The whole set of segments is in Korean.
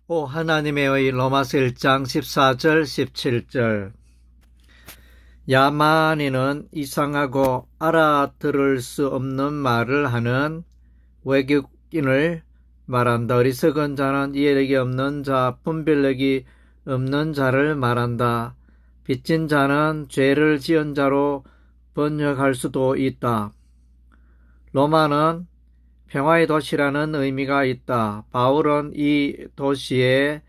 오 하나님의 의 로마서 1장 14절 17절. 야만인은 이상하고 알아들을 수 없는 말을 하는 외국인을 말한다. 어리석은 자는 이해력이 없는 자, 분별력이 없는 자를 말한다. 빚진 자는 죄를 지은 자로 번역할 수도 있다. 로마는 평화의 도시라는 의미가 있다. 바울은 이 도시에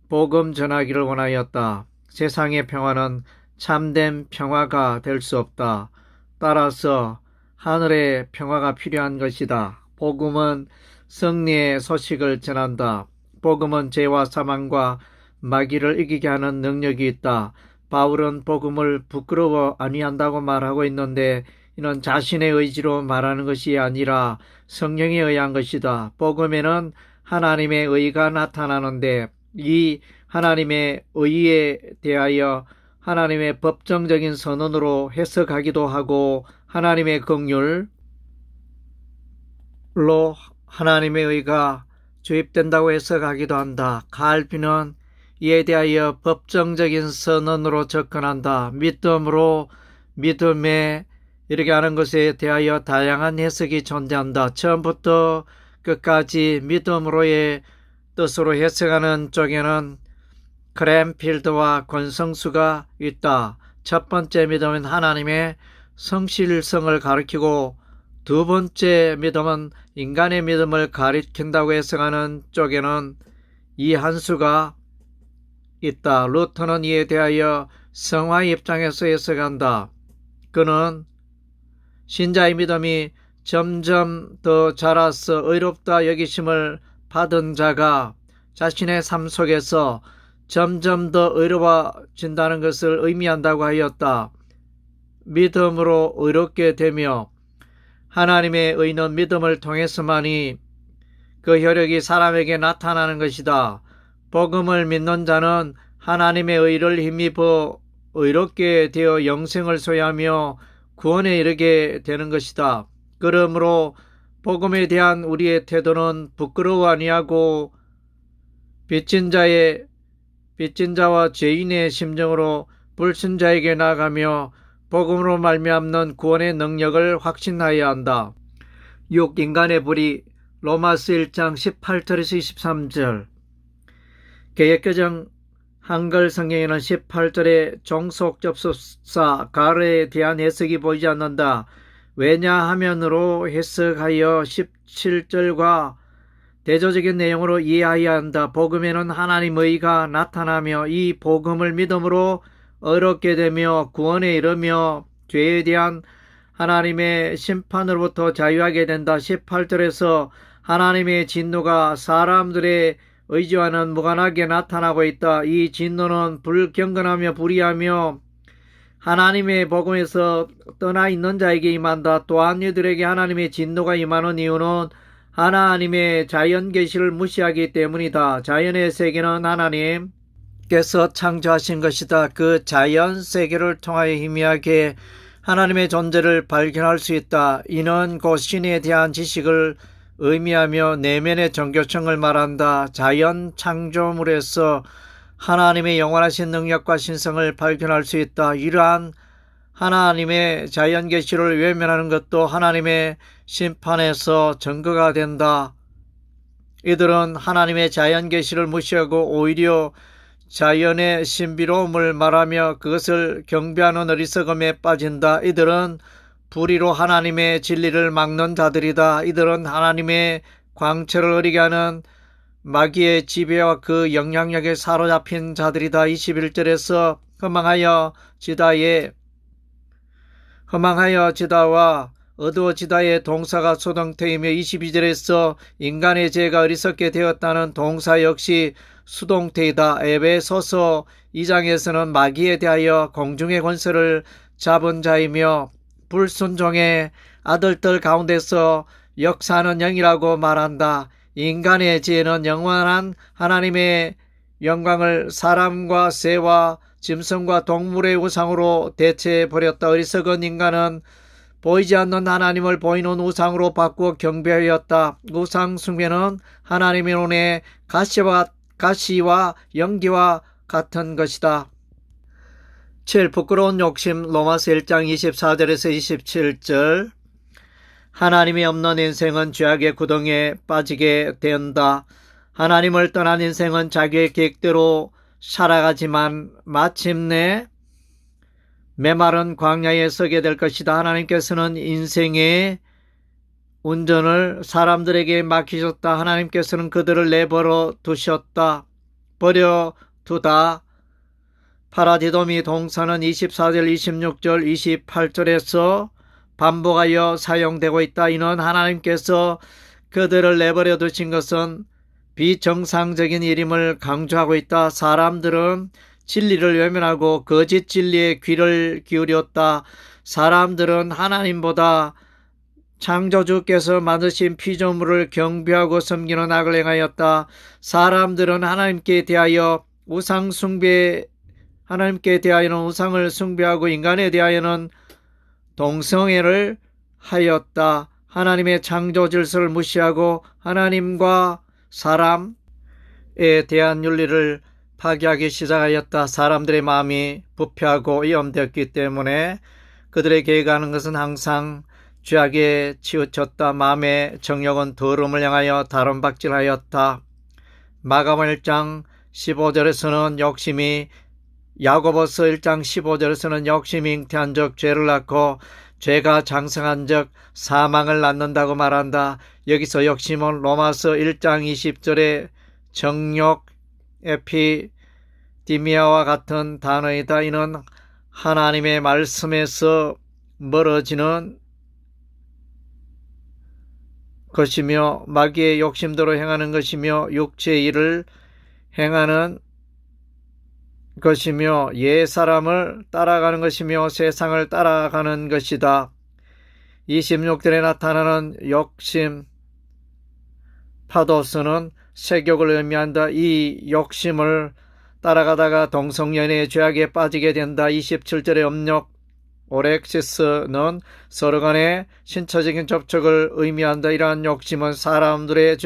복음 전하기를 원하였다. 세상의 평화는 참된 평화가 될 수 없다. 따라서 하늘의 평화가 필요한 것이다. 복음은 승리의 소식을 전한다. 복음은 죄와 사망과 마귀를 이기게 하는 능력이 있다. 바울은 복음을 부끄러워 아니한다고 말하고 있는데 이는 자신의 의지로 말하는 것이 아니라 성령에 의한 것이다. 복음에는 하나님의 의가 나타나는데 이 하나님의 의에 대하여 하나님의 법정적인 선언으로 해석하기도 하고 하나님의 긍휼로 하나님의 의가 주입된다고 해석하기도 한다. 칼빈은 이에 대하여 법정적인 선언으로 접근한다. 믿음으로 믿음에 이렇게 하는 것에 대하여 다양한 해석이 존재한다. 처음부터 끝까지 믿음으로의 뜻으로 해석하는 쪽에는 크랜필드와 권성수가 있다. 첫 번째 믿음은 하나님의 성실성을 가리키고 두 번째 믿음은 인간의 믿음을 가리킨다고 해석하는 쪽에는 이한수가 있다. 루터는 이에 대하여 성화의 입장에서 해석한다. 그는 신자의 믿음이 점점 더 자라서 의롭다 여기심을 받은 자가 자신의 삶 속에서 점점 더 의로워진다는 것을 의미한다고 하였다. 믿음으로 의롭게 되며 하나님의 의는 믿음을 통해서만이 그 효력이 사람에게 나타나는 것이다. 복음을 믿는 자는 하나님의 의를 힘입어 의롭게 되어 영생을 소유하며 구원에 이르게 되는 것이다. 그러므로 복음에 대한 우리의 태도는 부끄러워 아니하고 빚진 자와 죄인의 심정으로 불신자에게 나아가며 복음으로 말미암는 구원의 능력을 확신하여야 한다. 6. 인간의 불의. 로마서 1장 18절에서 23절. 개역개정 한글 성경에는 18절의 종속접속사 가르에 대한 해석이 보이지 않는다. 왜냐하면으로 해석하여 17절과 대조적인 내용으로 이해해야 한다. 복음에는 하나님의 의가 나타나며 이 복음을 믿음으로 의롭게 되며 구원에 이르며 죄에 대한 하나님의 심판으로부터 자유하게 된다. 18절에서 하나님의 진노가 사람들의 의지와는 무관하게 나타나고 있다. 이 진노는 불경건하며 불의하며 하나님의 복음에서 떠나 있는 자에게 임한다. 또한 이들에게 하나님의 진노가 임하는 이유는 하나님의 자연 계시를 무시하기 때문이다. 자연의 세계는 하나님께서 창조하신 것이다. 그 자연 세계를 통하여 희미하게 하나님의 존재를 발견할 수 있다. 이는 곧 신에 대한 지식을 의미하며 내면의 종교성을 말한다. 자연 창조물에서 하나님의 영원하신 능력과 신성을 발견할 수 있다. 이러한 하나님의 자연 계시를 외면하는 것도 하나님의 심판에서 증거가 된다. 이들은 하나님의 자연 계시를 무시하고 오히려 자연의 신비로움을 말하며 그것을 경배하는 어리석음에 빠진다. 이들은 불의로 하나님의 진리를 막는 자들이다. 이들은 하나님의 광채를 어리게 하는 마귀의 지배와 그 영향력에 사로잡힌 자들이다. 21절에서 허망하여지다와 어두워지다의 동사가 수동태이며 22절에서 인간의 죄가 어리석게 되었다는 동사 역시 수동태이다. 에베소서 2장에서는 마귀에 대하여 공중의 권세를 잡은 자이며 불순종의 아들들 가운데서 역사하는 영이라고 말한다. 인간의 지혜는 영원한 하나님의 영광을 사람과 새와 짐승과 동물의 우상으로 대체해버렸다. 어리석은 인간은 보이지 않는 하나님을 보이는 우상으로 바꾸어 경배하였다. 우상 숭배는 하나님의 눈에 가시와 가시와 연기와 같은 것이다. 7. 부끄러운 욕심. 로마서 1장 24절에서 27절. 하나님이 없는 인생은 죄악의 구덩이에 빠지게 된다. 하나님을 떠난 인생은 자기의 계획대로 살아가지만 마침내 메마른 광야에 서게 될 것이다. 하나님께서는 인생의 운전을 사람들에게 맡기셨다. 하나님께서는 그들을 내버려 두셨다. 버려두다. 파라디도미 동사는 24절, 26절, 28절에서 반복하여 사용되고 있다. 이는 하나님께서 그들을 내버려 두신 것은 비정상적인 일임을 강조하고 있다. 사람들은 진리를 외면하고 거짓 진리에 귀를 기울였다. 사람들은 하나님보다 창조주께서 만드신 피조물을 경배하고 섬기는 악을 행하였다. 사람들은 하나님께 대하여는 우상을 숭배하고 인간에 대하여는 동성애를 하였다. 하나님의 창조 질서를 무시하고 하나님과 사람에 대한 윤리를 파괴하기 시작하였다. 사람들의 마음이 부패하고 오염되었기 때문에 그들의 계획하는 것은 항상 죄악에 치우쳤다. 마음의 정욕은 더러움을 향하여 다름박질하였다. 마가복음 1장 15절에서는 야고보서 1장 15절에서는 욕심이 잉태한 적 죄를 낳고 죄가 장성한 적 사망을 낳는다고 말한다. 여기서 욕심은 로마서 1장 20절의 정욕, 에피디미아와 같은 단어이다. 이는 하나님의 말씀에서 멀어지는 것이며 마귀의 욕심대로 행하는 것이며 육체의 일을 행하는 것이며 옛사람을 따라가는 것이며 세상을 따라가는 것이다. 26절에 나타나는 욕심 파도스는 색욕을 의미한다. 이 욕심을 따라가다가 동성연애의 죄악에 빠지게 된다. 27절의 음욕 오렉시스는 서로 간의 신체적인 접촉을 의미한다. 이러한 욕심은 사람들을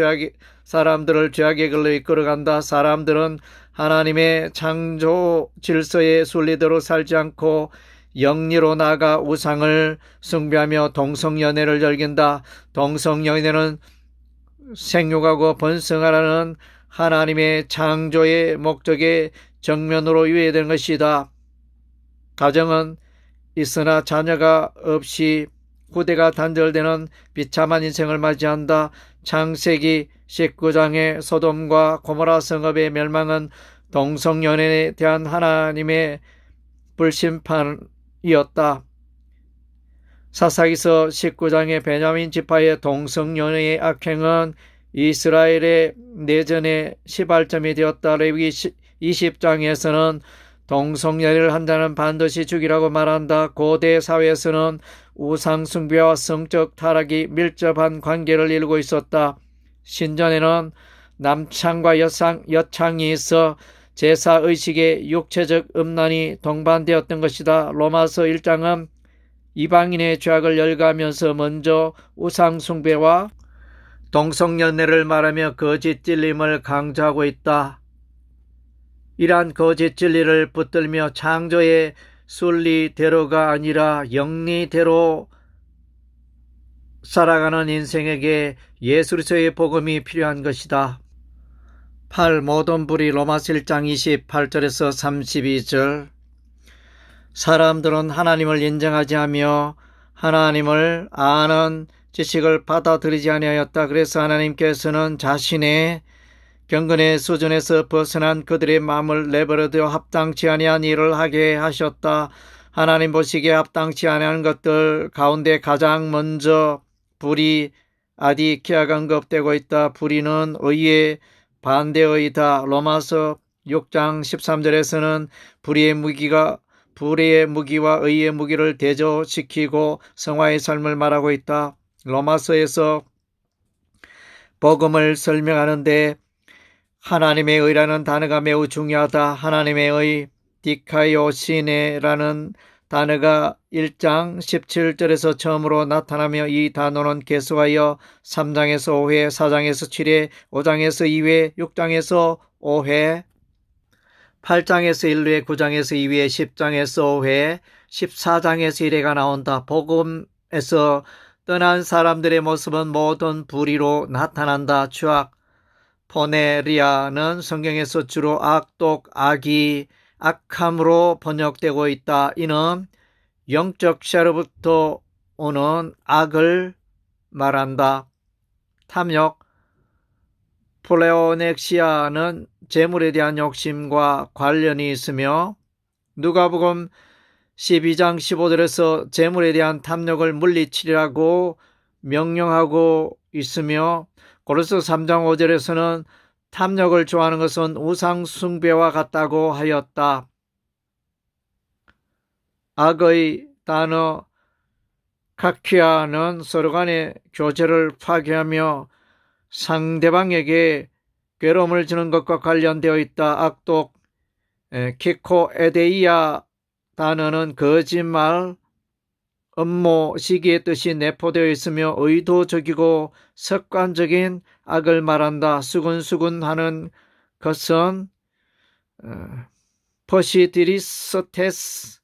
죄악의 길로 이끌어간다. 사람들은 하나님의 창조 질서의 순리대로 살지 않고 영리로 나아가 우상을 숭배하며 동성연애를 즐긴다. 동성연애는 생육하고 번성하라는 하나님의 창조의 목적에 정면으로 유예된 것이다. 가정은 있으나 자녀가 없이 후대가 단절되는 비참한 인생을 맞이한다. 창세기 19장의 소돔과 고모라 성읍의 멸망은 동성연애에 대한 하나님의 불심판이었다. 사사기서 19장의 베냐민 지파의 동성연애의 악행은 이스라엘의 내전의 시발점이 되었다. 레위기 20장에서는 동성연애를 한 자는 반드시 죽이라고 말한다. 고대 사회에서는 우상 숭배와 성적 타락이 밀접한 관계를 이루고 있었다. 신전에는 남창과 여창이 있어 제사의식의 육체적 음란이 동반되었던 것이다. 로마서 1장은 이방인의 죄악을 열거하면서 먼저 우상 숭배와 동성연애를 말하며 거짓 진리임을 강조하고 있다. 이러한 거짓 진리를 붙들며 창조의 순리대로가 아니라 영리대로 살아가는 인생에게 예수 그리스도의 복음이 필요한 것이다. 8. 모든 불의. 로마서 1장 28절에서 32절. 사람들은 하나님을 인정하지 하며 하나님을 아는 지식을 받아들이지 아니하였다. 그래서 하나님께서는 자신의 경건의 수준에서 벗어난 그들의 마음을 내버려두어 합당치 아니한 일을 하게 하셨다. 하나님 보시기에 합당치 아니한 것들 가운데 가장 먼저 불의 아디키아가 언급되고 있다. 불의는 의의 반대의이다. 로마서 6장 13절에서는 불의의 무기와 의의 무기를 대조시키고 성화의 삶을 말하고 있다. 로마서에서 복음을 설명하는데 하나님의 의라는 단어가 매우 중요하다. 하나님의 의, 디카이오시네라는 단어가 1장 17절에서 처음으로 나타나며 이 단어는 계속하여 3장에서 5회, 4장에서 7회, 5장에서 2회, 6장에서 5회, 8장에서 1회, 9장에서 2회, 10장에서 5회, 14장에서 1회가 나온다. 복음에서 떠난 사람들의 모습은 모든 불의로 나타난다. 추악, 포네리아는 성경에서 주로 악독, 악이, 악함으로 번역되고 있다. 이는 영적 샤로부터 오는 악을 말한다. 탐욕, 플레오넥시아는 재물에 대한 욕심과 관련이 있으며 누가복음 12장 15절에서 재물에 대한 탐욕을 물리치라고 명령하고 있으며 고린도서 3장 5절에서는 탐욕을 좋아하는 것은 우상 숭배와 같다고 하였다. 악의 단어 카키아는 서로 간의 교제를 파괴하며 상대방에게 괴로움을 주는 것과 관련되어 있다. 악독, 키코에데이아 단어는 거짓말, 음모, 시기의 뜻이 내포되어 있으며 의도적이고 습관적인 악을 말한다. 수근수근하는 것은 퍼시디리스테스,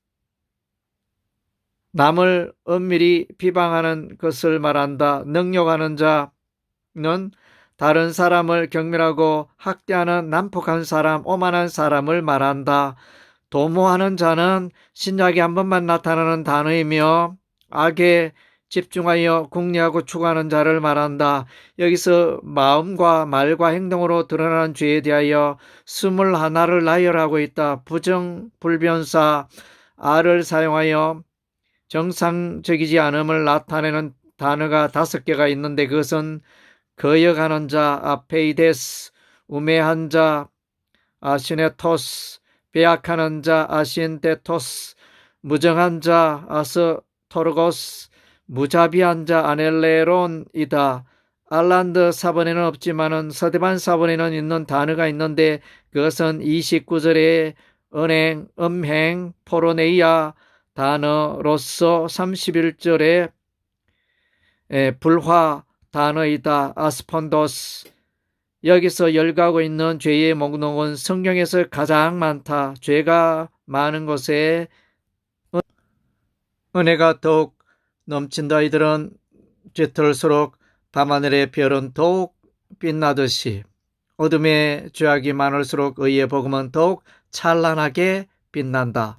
남을 은밀히 비방하는 것을 말한다. 능욕하는 자는 다른 사람을 경멸하고 학대하는 난폭한 사람, 오만한 사람을 말한다. 도모하는 자는 신약에 한 번만 나타나는 단어이며 악에 집중하여 궁리하고 추구하는 자를 말한다. 여기서 마음과 말과 행동으로 드러나는 죄에 대하여 21를 나열하고 있다. 부정, 불변사, 아를 사용하여 정상적이지 않음을 나타내는 단어가 5개가 있는데 그것은 거역하는 자, 아페이데스, 우매한 자, 아시네토스, 배약하는 자, 아신데토스, 무정한 자, 아스토르고스, 무자비한 자, 아넬레론이다. 알란드 사본에는 없지만은 서대반 사본에는 있는 단어가 있는데 그것은 29절에 은행, 음행, 포로네이아 단어로서 31절에 불화 단어이다. 아스폰도스. 여기서 열거하고 있는 죄의 목록은 성경에서 가장 많다. 죄가 많은 곳에 은혜가 더욱 넘친다. 이들은 짙을수록 밤하늘의 별은 더욱 빛나듯이 어둠의 죄악이 많을수록 의의 복음은 더욱 찬란하게 빛난다.